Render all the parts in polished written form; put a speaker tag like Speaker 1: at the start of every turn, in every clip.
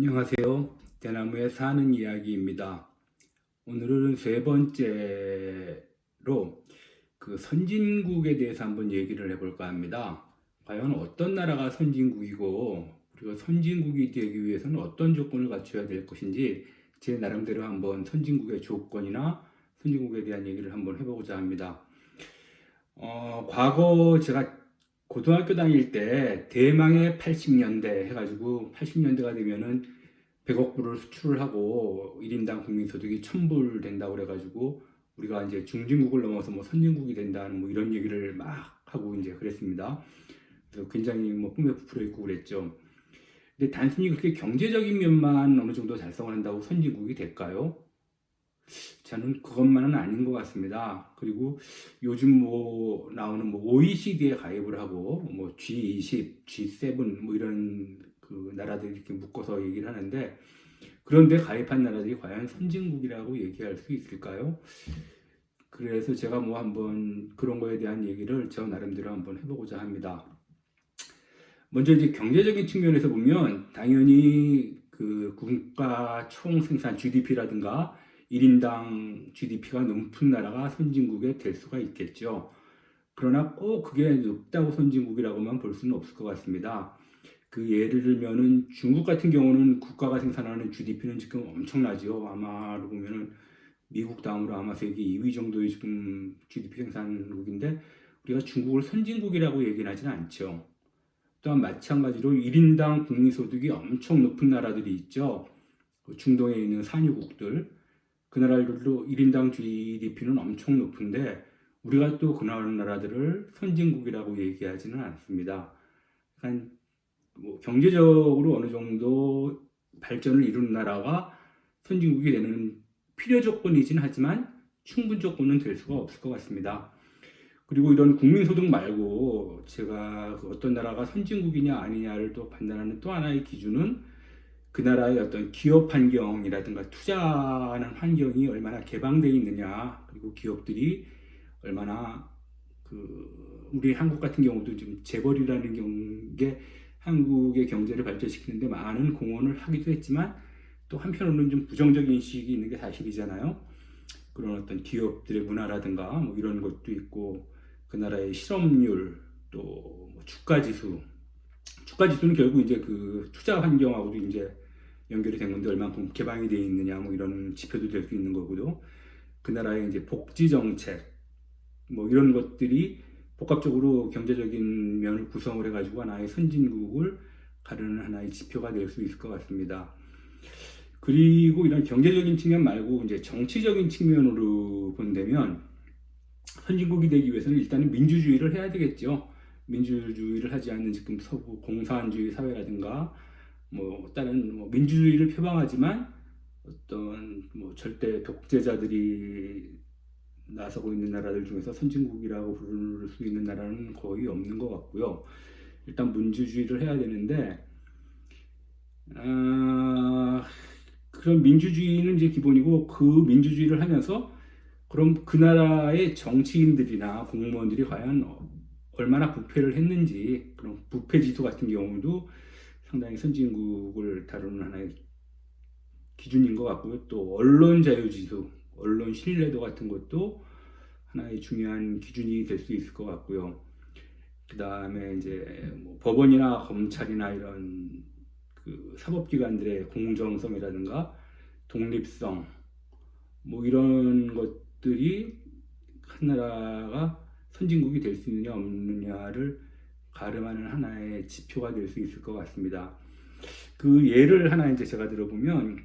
Speaker 1: 안녕하세요. 대나무에 사는 이야기입니다. 오늘은 세 번째로 선진국에 대해서 한번 얘기를 해볼까 합니다. 과연 어떤 나라가 선진국이고, 그리고 선진국이 되기 위해서는 어떤 조건을 갖춰야 될 것인지 제 나름대로 한번 선진국의 조건이나 선진국에 대한 얘기를 한번 해보고자 합니다. 과거 제가 고등학교 다닐 때 대망의 80년대 해가지고 80년대가 되면은 100억 불을 수출을 하고 1인당 국민소득이 1000불 된다고 그래가지고 우리가 이제 중진국을 넘어서 뭐 선진국이 된다는 뭐 이런 얘기를 막 하고 이제 그랬습니다. 그래서 굉장히 뭐 꿈에 부풀어 있고 그랬죠. 근데 단순히 그렇게 경제적인 면만 어느 정도 달성을 한다고 선진국이 될까요? 저는 그것만은 아닌 것 같습니다. 그리고 요즘 뭐 나오는 뭐 OECD에 가입을 하고 뭐 G20, G7 뭐 이런 그 나라들이 이렇게 묶어서 얘기를 하는데, 그런데 가입한 나라들이 과연 선진국이라고 얘기할 수 있을까요? 그래서 제가 뭐 한번 그런 거에 대한 얘기를 저 나름대로 한번 해보고자 합니다. 먼저 이제 경제적인 측면에서 보면 당연히 그 국가 총 생산 GDP라든가 1인당 GDP가 높은 나라가 선진국에 될 수가 있겠죠. 그러나 꼭 그게 높다고 선진국이라고만 볼 수는 없을 것 같습니다. 그 예를 들면은 중국 같은 경우는 국가가 생산하는 GDP는 지금 엄청나죠. 아마로 보면은 미국 다음으로 아마 세계 2위 정도의 지금 GDP 생산국인데, 우리가 중국을 선진국이라고 얘기는 하지는 않죠. 또한 마찬가지로 1인당 국민소득이 엄청 높은 나라들이 있죠. 중동에 있는 산유국들, 그 나라들도 1인당 GDP는 엄청 높은데 우리가 또 그 나라들을 선진국이라고 얘기하지는 않습니다. 그러니까 뭐 경제적으로 어느 정도 발전을 이룬 나라가 선진국이 되는 필요 조건이긴 하지만 충분 조건은 될 수가 없을 것 같습니다. 그리고 이런 국민소득 말고 제가 어떤 나라가 선진국이냐 아니냐를 또 판단하는 또 하나의 기준은 그 나라의 어떤 기업 환경이라든가 투자하는 환경이 얼마나 개방되어 있느냐, 그리고 기업들이 얼마나 우리 한국 같은 경우도 지금 재벌이라는 게 한국의 경제를 발전시키는데 많은 공헌을 하기도 했지만 또 한편으로는 좀 부정적인 인식이 있는 게 사실이잖아요. 그런 어떤 기업들의 문화라든가 뭐 이런 것도 있고, 그 나라의 실업률, 또뭐 주가지수는 결국 이제 그 투자 환경하고도 이제 연결이 된 건데 얼마큼 개방이 되어 있느냐 뭐 이런 지표도 될 수 있는 거고요. 그 나라의 이제 복지 정책 뭐 이런 것들이 복합적으로 경제적인 면을 구성을 해가지고 하나의 선진국을 가르는 하나의 지표가 될 수 있을 것 같습니다. 그리고 이런 경제적인 측면 말고 이제 정치적인 측면으로 본다면 선진국이 되기 위해서는 일단은 민주주의를 해야 되겠죠. 민주주의를 하지 않는 지금 서구 공산주의 사회라든가 뭐 다른 뭐 민주주의를 표방하지만 어떤 뭐 절대 독재자들이 나서고 있는 나라들 중에서 선진국이라고 부를 수 있는 나라는 거의 없는 것 같고요. 일단 민주주의를 해야 되는데, 그런 민주주의는 이제 기본이고, 그 민주주의를 하면서 그럼 그 나라의 정치인들이나 공무원들이 과연 얼마나 부패를 했는지, 그런 부패 지수 같은 경우도 상당히 선진국을 다루는 하나의 기준인 것 같고요. 또 언론 자유 지수, 언론 신뢰도 같은 것도 하나의 중요한 기준이 될 수 있을 것 같고요. 그 다음에 이제 뭐 법원이나 검찰이나 이런 그 사법기관들의 공정성이라든가 독립성, 뭐 이런 것들이 한 나라가 선진국이 될 수 있느냐 없느냐를 가름하는 하나의 지표가 될 수 있을 것 같습니다. 그 예를 하나 이제 제가 들어보면,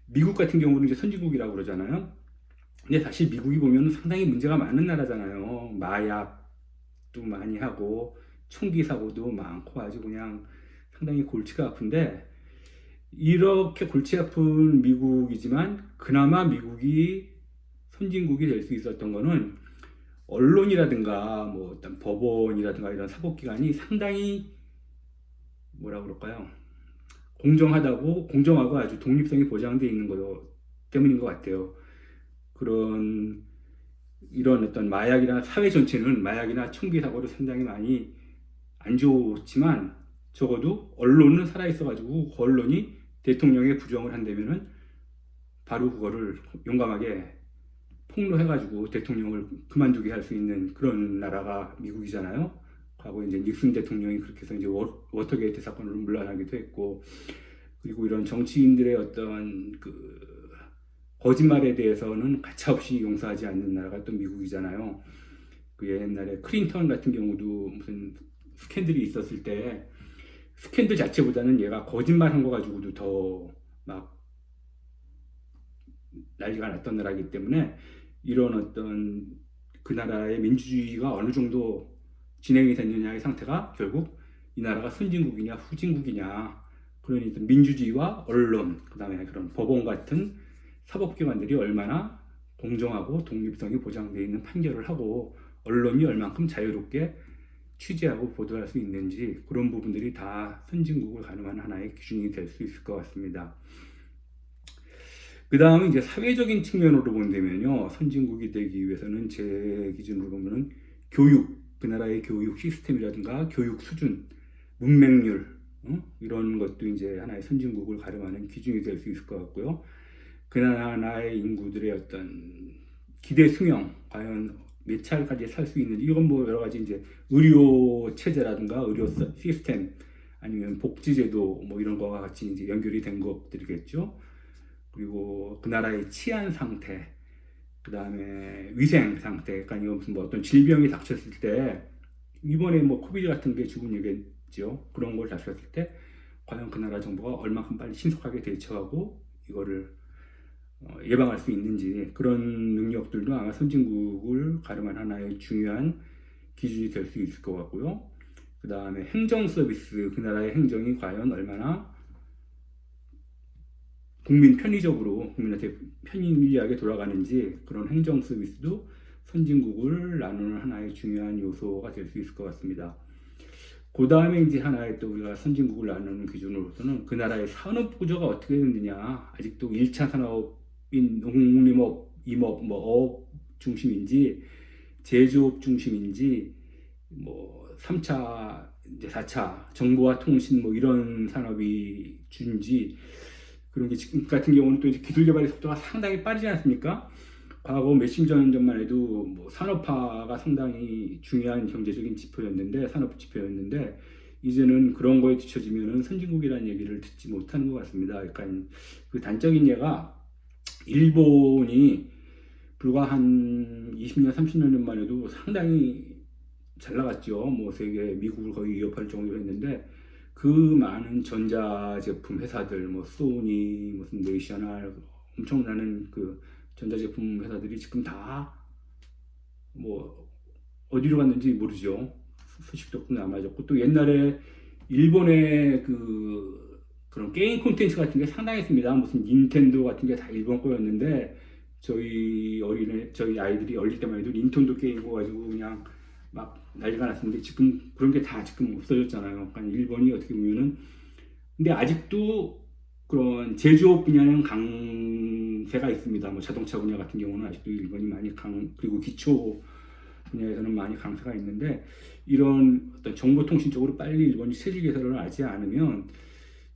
Speaker 1: 미국 같은 경우는 이제 선진국이라고 그러잖아요. 근데 사실 미국이 보면 상당히 문제가 많은 나라잖아요. 마약도 많이 하고 총기 사고도 많고 아주 그냥 상당히 골치가 아픈데, 이렇게 골치 아픈 미국이지만 그나마 미국이 선진국이 될 수 있었던 거는 언론이라든가 뭐 어떤 법원이라든가 이런 사법기관이 상당히 뭐라 그럴까요? 공정하고 아주 독립성이 보장되어 있는 것 때문인 것 같아요. 이런 어떤 마약이나 사회 전체는 마약이나 총기 사고로 상당히 많이 안 좋지만 적어도 언론은 살아있어가지고 그 언론이 대통령의 부정을 한다면은 바로 그거를 용감하게 폭로해가지고 대통령을 그만두게 할 수 있는 그런 나라가 미국이잖아요. 과거 이제 닉슨 대통령이 그렇게 해서 이제 워터게이트 사건으로 물러나기도 했고, 그리고 이런 정치인들의 어떤 그 거짓말에 대해서는 가차없이 용서하지 않는 나라가 또 미국이잖아요. 그 옛날에 클린턴 같은 경우도 무슨 스캔들이 있었을 때 스캔들 자체보다는 얘가 거짓말한 거 가지고도 더 막 난리가 났던 나라이기 때문에 이런 어떤 그 나라의 민주주의가 어느 정도 진행이 됐느냐의 상태가 결국 이 나라가 선진국이냐 후진국이냐, 그러니 민주주의와 언론, 그 다음에 그런 법원 같은 사법기관들이 얼마나 공정하고 독립성이 보장되어 있는 판결을 하고 언론이 얼만큼 자유롭게 취재하고 보도할 수 있는지, 그런 부분들이 다 선진국을 가늠하는 하나의 기준이 될 수 있을 것 같습니다. 그 다음에 이제 사회적인 측면으로 본다면요, 선진국이 되기 위해서는 제 기준으로 보면은 교육, 그 나라의 교육 시스템이라든가 교육 수준, 문맹률, 이런 것도 이제 하나의 선진국을 가름하는 기준이 될 수 있을 것 같고요. 그 나라의 인구들의 어떤 기대 수명, 과연 몇 차까지 살 수 있는지, 이건 뭐 여러 가지 이제 의료 체제라든가 의료 시스템, 아니면 복지제도 뭐 이런 거와 같이 이제 연결이 된 것들이겠죠. 그리고 그 나라의 치안 상태, 그 다음에 위생 상태, 그러니까 무슨 뭐 어떤 질병이 닥쳤을 때, 이번에 뭐 코비드 같은 게 죽은 얘기죠. 그런 걸 닥쳤을 때 과연 그 나라 정부가 얼마큼 빨리 신속하게 대처하고 이거를 예방할 수 있는지, 그런 능력들도 아마 선진국을 가름한 하나의 중요한 기준이 될 수 있을 것 같고요. 그 다음에 행정 서비스, 그 나라의 행정이 과연 얼마나 국민 편의적으로 국민한테 편리하게 돌아가는지, 그런 행정 서비스도 선진국을 나누는 하나의 중요한 요소가 될 수 있을 것 같습니다. 그 다음에 이제 하나의 또 우리가 선진국을 나누는 기준으로서는 그 나라의 산업 구조가 어떻게 됐느냐, 아직도 1차 산업인 농림업, 임업, 뭐 어업 중심인지 제조업 중심인지, 뭐 3차, 이제 4차 정보와 통신 뭐 이런 산업이 준지, 그런 게 지금 같은 경우는 또 이제 기술 개발의 속도가 상당히 빠르지 않습니까? 과거 몇십 년 전만 해도 뭐 산업화가 상당히 중요한 경제적인 지표였는데, 산업 지표였는데, 이제는 그런 거에 뒤처지면은 선진국이라는 얘기를 듣지 못하는 것 같습니다. 그러니까 그 단적인 예가, 일본이 불과 한 20년, 30년 전만 해도 상당히 잘 나갔죠. 뭐 세계, 미국을 거의 위협할 정도로 했는데, 그 많은 전자제품 회사들, 뭐 소니, 무슨 내셔널, 엄청나는 그 전자제품 회사들이 지금 다 뭐 어디로 갔는지 모르죠. 소식도 없고 남아졌고, 또 옛날에 일본의 그런 게임 콘텐츠 같은 게 상당했습니다. 무슨 닌텐도 같은 게 다 일본 거였는데, 저희 아이들이 어릴 때만 해도 닌텐도 게임 가지고 그냥 막 난리가 났었는데, 지금 그런 게 다 지금 없어졌잖아요. 그러니까 일본이 어떻게 보면은, 근데 아직도 그런 제조업 분야는 강세가 있습니다. 뭐 자동차 분야 같은 경우는 아직도 일본이 많이 그리고 기초 분야에서는 많이 강세가 있는데, 이런 어떤 정보통신 쪽으로 빨리 일본이 체질 개선을 하지 않으면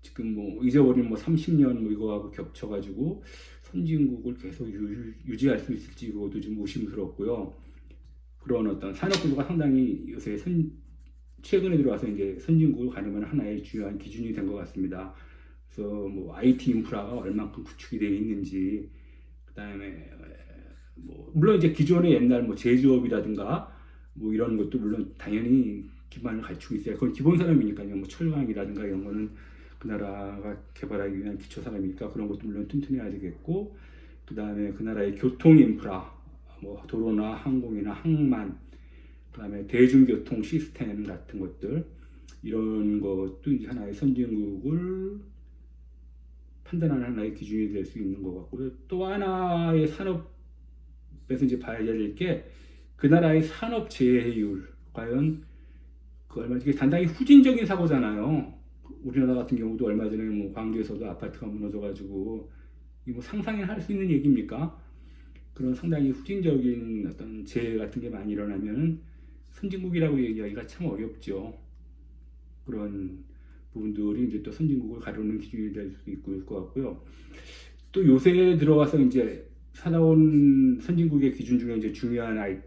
Speaker 1: 지금 뭐 잊어버린 뭐 30년 뭐 이거하고 겹쳐가지고 선진국을 계속 유지할 수 있을지 그것도 좀 의심스럽고요. 그런 어떤 산업 구조가 상당히 요새 최근에 들어와서 이제 선진국을 가늠하는 하나의 중요한 기준이 된 것 같습니다. 그래서 뭐 IT 인프라가 얼만큼 구축이 되어 있는지, 그 다음에 뭐 물론 이제 기존의 옛날 뭐 제조업이라든가 뭐 이런 것도 물론 당연히 기반을 갖추고 있어요. 그건 기본 산업이니까요. 뭐 철강이라든가 이런 거는 그 나라가 개발하기 위한 기초 산업이니까 그런 것도 물론 튼튼해야 되겠고, 그 다음에 그 나라의 교통 인프라, 뭐 도로나 항공이나 항만, 그 다음에 대중교통 시스템 같은 것들, 이런 것도 이제 하나의 선진국을 판단하는 하나의 기준이 될 수 있는 것 같고요. 또 하나의 산업에서 이제 봐야 될 게 그 나라의 산업 재해율, 과연 그 얼마 이게 상당히 후진적인 사고잖아요. 우리나라 같은 경우도 얼마 전에 뭐 광주에서도 아파트가 무너져가지고, 이 뭐 상상이 할 수 있는 얘기입니까? 그런 상당히 후진적인 어떤 재해 같은 게 많이 일어나면 선진국이라고 얘기하기가 참 어렵죠. 그런 부분들이 이제 또 선진국을 가르는 기준이 될 수 있을 것 같고요. 또 요새 들어와서 이제 살아온 선진국의 기준 중에 이제 중요한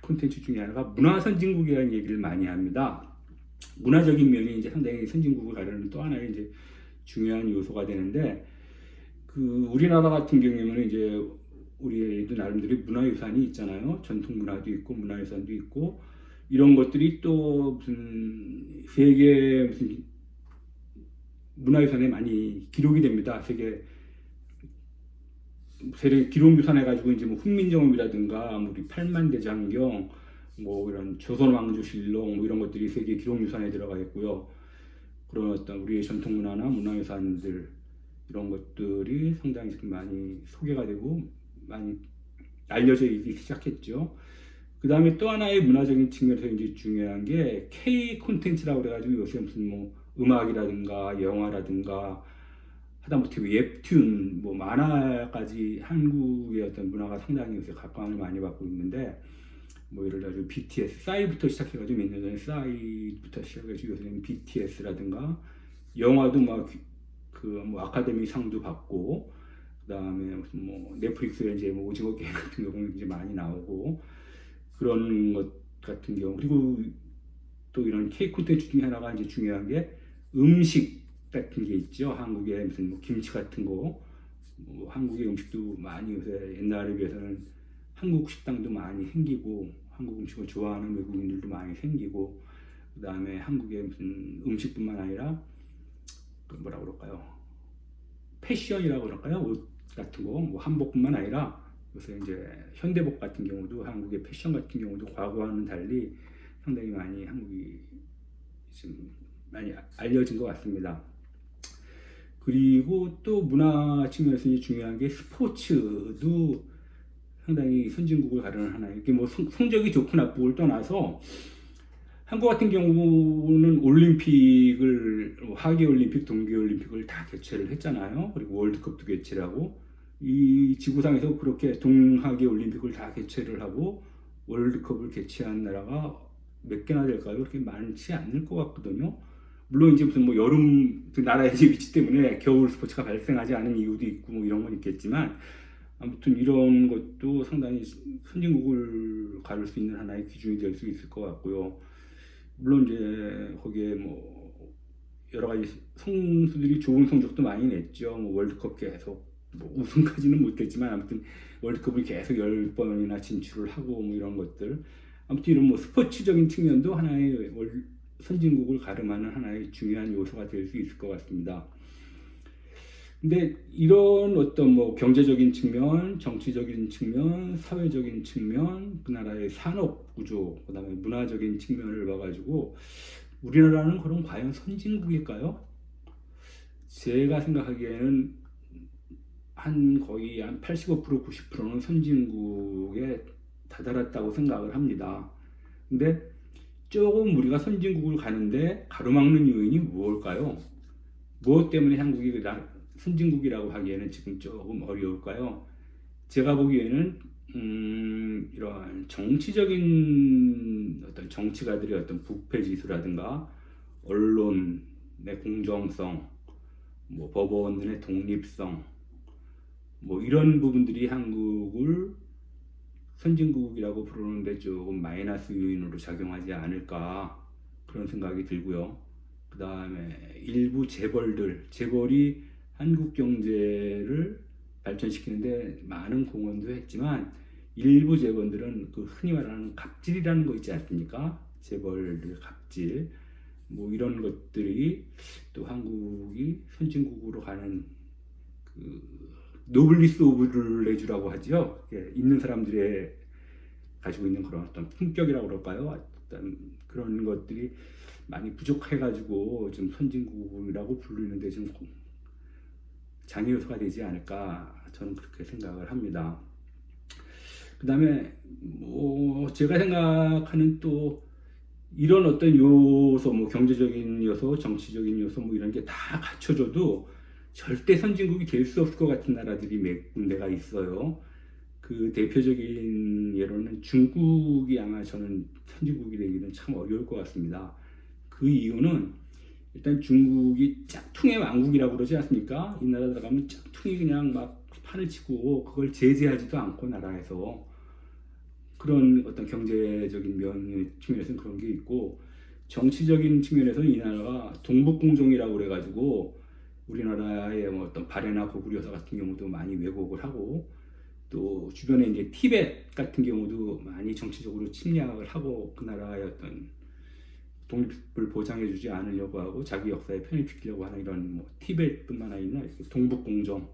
Speaker 1: 콘텐츠 중에 하나가 문화 선진국이라는 얘기를 많이 합니다. 문화적인 면이 이제 상당히 선진국을 가르는 또 하나의 이제 중요한 요소가 되는데, 그 우리나라 같은 경우에는 이제 우리도 나름대로 문화유산이 있잖아요. 전통 문화도 있고 문화유산도 있고 이런 것들이 또 무슨 세계 무슨 문화유산에 많이 기록이 됩니다. 세계 기록유산 해가지고 이제 뭐 훈민정음이라든가 우리 팔만대장경 뭐 이런 조선왕조실록 뭐 이런 것들이 세계 기록유산에 들어가 있고요. 그런 어떤 우리의 전통문화나 문화유산들 이런 것들이 상당히 지금 많이 소개가 되고 많이 알려져 있기 시작했죠. 그 다음에 또 하나의 문화적인 측면에서 이제 중요한 게 K 콘텐츠라고 그래가지고 요새 무슨 뭐 음악이라든가 영화라든가 하다못해 웹툰, 뭐 만화까지 한국의 어떤 문화가 상당히 요새 각광을 많이 받고 있는데, 뭐 예를 들어 BTS, 싸이부터 시작해가지고 몇 년 전에 싸이부터 시작해가지고 요새는 BTS라든가 영화도 막 그 뭐 아카데미 상도 받고, 그다음에 무슨 뭐 넷플릭스에 이제 뭐 오징어 게임 같은 경우는 이제 많이 나오고 그런 것 같은 경우, 그리고 또 이런 K 콘텐츠 중에 하나가 이제 중요한 게 음식 같은 게 있죠. 한국의 무슨 뭐 김치 같은 거, 뭐 한국의 음식도 많이 요새 옛날에 비해서는 한국 식당도 많이 생기고 한국 음식을 좋아하는 외국인들도 많이 생기고, 그 다음에 한국의 무슨 음식뿐만 아니라 그 뭐라 그럴까요? 패션이라고 그럴까요? 옷 같은 거, 뭐 한복뿐만 아니라 요새 이제 현대복 같은 경우도 한국의 패션 같은 경우도 과거와는 달리 상당히 많이 한국이 지금 많이 알려진 것 같습니다. 그리고 또 문화 측면에서 중요한 게 스포츠도 상당히 선진국을 가르는 하나예요. 이게 뭐 성적이 좋고 나쁘고를 떠나서 한국 같은 경우는 올림픽을 하계 올림픽, 동계 올림픽을 다 개최를 했잖아요. 그리고 월드컵도 개최를 하고 이 지구상에서 그렇게 동하계 올림픽을 다 개최를 하고 월드컵을 개최한 나라가 몇 개나 될까요? 그렇게 많지 않을 것 같거든요. 물론 이제 무슨 뭐 여름 그 나라의 위치 때문에 겨울 스포츠가 발생하지 않은 이유도 있고 뭐 이런 건 있겠지만, 아무튼 이런 것도 상당히 선진국을 가를 수 있는 하나의 기준이 될 수 있을 것 같고요. 물론 이제 거기에 뭐 여러 가지 선수들이 좋은 성적도 많이 냈죠. 뭐 월드컵 계속 뭐 우승까지는 못했지만 아무튼 월드컵을 계속 10번이나 진출을 하고 뭐 이런 것들, 아무튼 이런 뭐 스포츠적인 측면도 하나의 선진국을 가름하는 하나의 중요한 요소가 될 수 있을 것 같습니다. 근데 이런 어떤 뭐 경제적인 측면, 정치적인 측면, 사회적인 측면, 그 나라의 산업 구조, 그다음에 문화적인 측면을 봐가지고 우리나라는 그럼 과연 선진국일까요? 제가 생각하기에는 거의 한 85%, 90%는 선진국에 다다랐다고 생각을 합니다. 근데 조금 우리가 선진국을 가는데 가로막는 요인이 무엇일까요? 무엇 때문에 한국이 선진국이라고 하기에는 지금 조금 어려울까요? 제가 보기에는 이런 정치적인 어떤 정치가들의 어떤 부패지수라든가 언론의 공정성, 뭐 법원의 독립성, 뭐 이런 부분들이 한국을 선진국이라고 부르는데 조금 마이너스 요인으로 작용하지 않을까 그런 생각이 들고요. 그 다음에 일부 재벌이 한국 경제를 발전시키는데 많은 공헌도 했지만 일부 재벌들은 그 흔히 말하는 갑질이라는 거 있지 않습니까? 재벌들 갑질, 뭐 이런 것들이 또 한국이 선진국으로 가는 그 노블리스 오브 레주라고 하죠. 있는 사람들의 가지고 있는 그런 어떤 품격이라고 그럴까요? 어떤 그런 것들이 많이 부족해가지고 좀 선진국이라고 부르는데 좀 장애 요소가 되지 않을까 저는 그렇게 생각을 합니다. 그 다음에 뭐 제가 생각하는 또 이런 어떤 요소, 뭐 경제적인 요소, 정치적인 요소 뭐 이런 게 다 갖춰져도 절대 선진국이 될 수 없을 것 같은 나라들이 몇 군데가 있어요. 그 대표적인 예로는 중국이 아마 저는 선진국이 되기는 참 어려울 것 같습니다. 그 이유는 일단 중국이 짝퉁의 왕국이라고 그러지 않습니까? 이 나라 들어가면 짝퉁이 그냥 막 판을 치고 그걸 제재하지도 않고 나라에서 그런 어떤 경제적인 면 측면에서는 그런 게 있고 정치적인 측면에서는 이 나라가 동북공정이라고 그래가지고 우리나라의 뭐 어떤 발해나 고구려 여사 같은 경우도 많이 왜곡을 하고 또 주변에 이제 티벳 같은 경우도 많이 정치적으로 침략을 하고 그 나라의 어떤 독립을 보장해주지 않으려고 하고 자기 역사에 편입시키려고 하는 이런 뭐 티벳뿐만 아니라 동북공정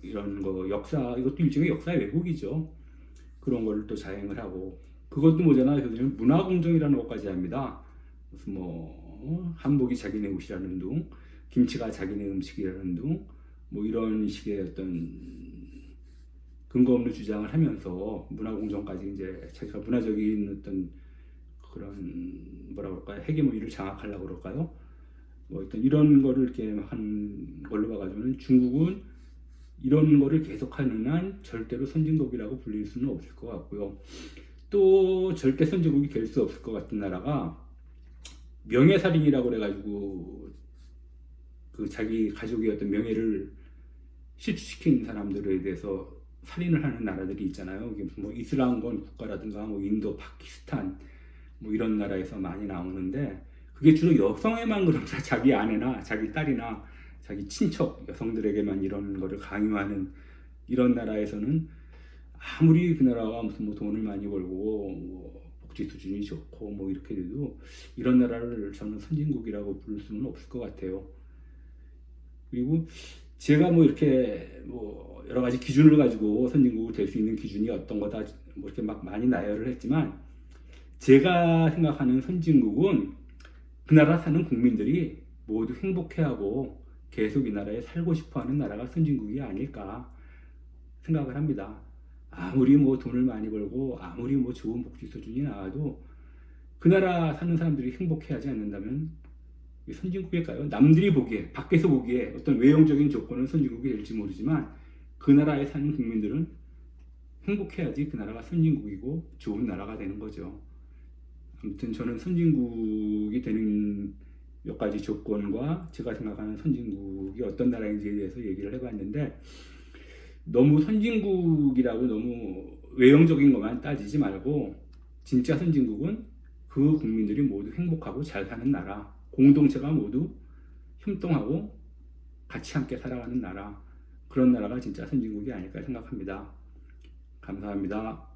Speaker 1: 이런 거 역사 이것도 일종의 역사 왜곡이죠. 그런 거를 또 자행을 하고 그것도 모자라 요즘 문화공정이라는 것까지 합니다. 무슨 뭐 한복이 자기네 옷이라는 둥, 김치가 자기네 음식이라는 둥, 뭐 이런 식의 어떤 근거 없는 주장을 하면서 문화공정까지 이제 자기가 문화적인 어떤 그런 뭐라 그럴까요? 헤게모니를 장악하려고 그럴까요? 뭐 어떤 이런 거를 이렇게 한 걸로 봐가지고는 중국은 이런 거를 계속하는 한 절대로 선진국이라고 불릴 수는 없을 것 같고요. 또 절대 선진국이 될 수 없을 것 같은 나라가 명예살인이라고 그래가지고 그 자기 가족의 어떤 명예를 실추시킨 사람들에 대해서 살인을 하는 나라들이 있잖아요. 이게 뭐 이슬람권 국가라든가 뭐 인도, 파키스탄 뭐 이런 나라에서 많이 나오는데 그게 주로 여성에만 그러면서 자기 아내나 자기 딸이나 자기 친척 여성들에게만 이런 거를 강요하는 이런 나라에서는 아무리 그 나라가 무슨 뭐 돈을 많이 벌고 뭐 복지 수준이 좋고 뭐 이렇게 돼도 이런 나라를 저는 선진국이라고 부를 수는 없을 것 같아요. 그리고 제가 뭐 이렇게 뭐 여러 가지 기준을 가지고 선진국이 될 수 있는 기준이 어떤 거다 뭐 이렇게 막 많이 나열을 했지만 제가 생각하는 선진국은 그 나라 사는 국민들이 모두 행복해하고 계속 이 나라에 살고 싶어하는 나라가 선진국이 아닐까 생각을 합니다. 아무리 뭐 돈을 많이 벌고 아무리 뭐 좋은 복지 수준이 나와도 그 나라 사는 사람들이 행복해하지 않는다면 선진국일까요? 남들이 보기에 밖에서 보기에 어떤 외형적인 조건은 선진국이 될지 모르지만 그 나라에 사는 국민들은 행복해야지 그 나라가 선진국이고 좋은 나라가 되는 거죠. 아무튼 저는 선진국이 되는 몇 가지 조건과 제가 생각하는 선진국이 어떤 나라인지에 대해서 얘기를 해봤는데 너무 선진국이라고 너무 외형적인 것만 따지지 말고 진짜 선진국은 그 국민들이 모두 행복하고 잘 사는 나라, 공동체가 모두 협동하고 같이 함께 살아가는 나라, 그런 나라가 진짜 선진국이 아닐까 생각합니다. 감사합니다.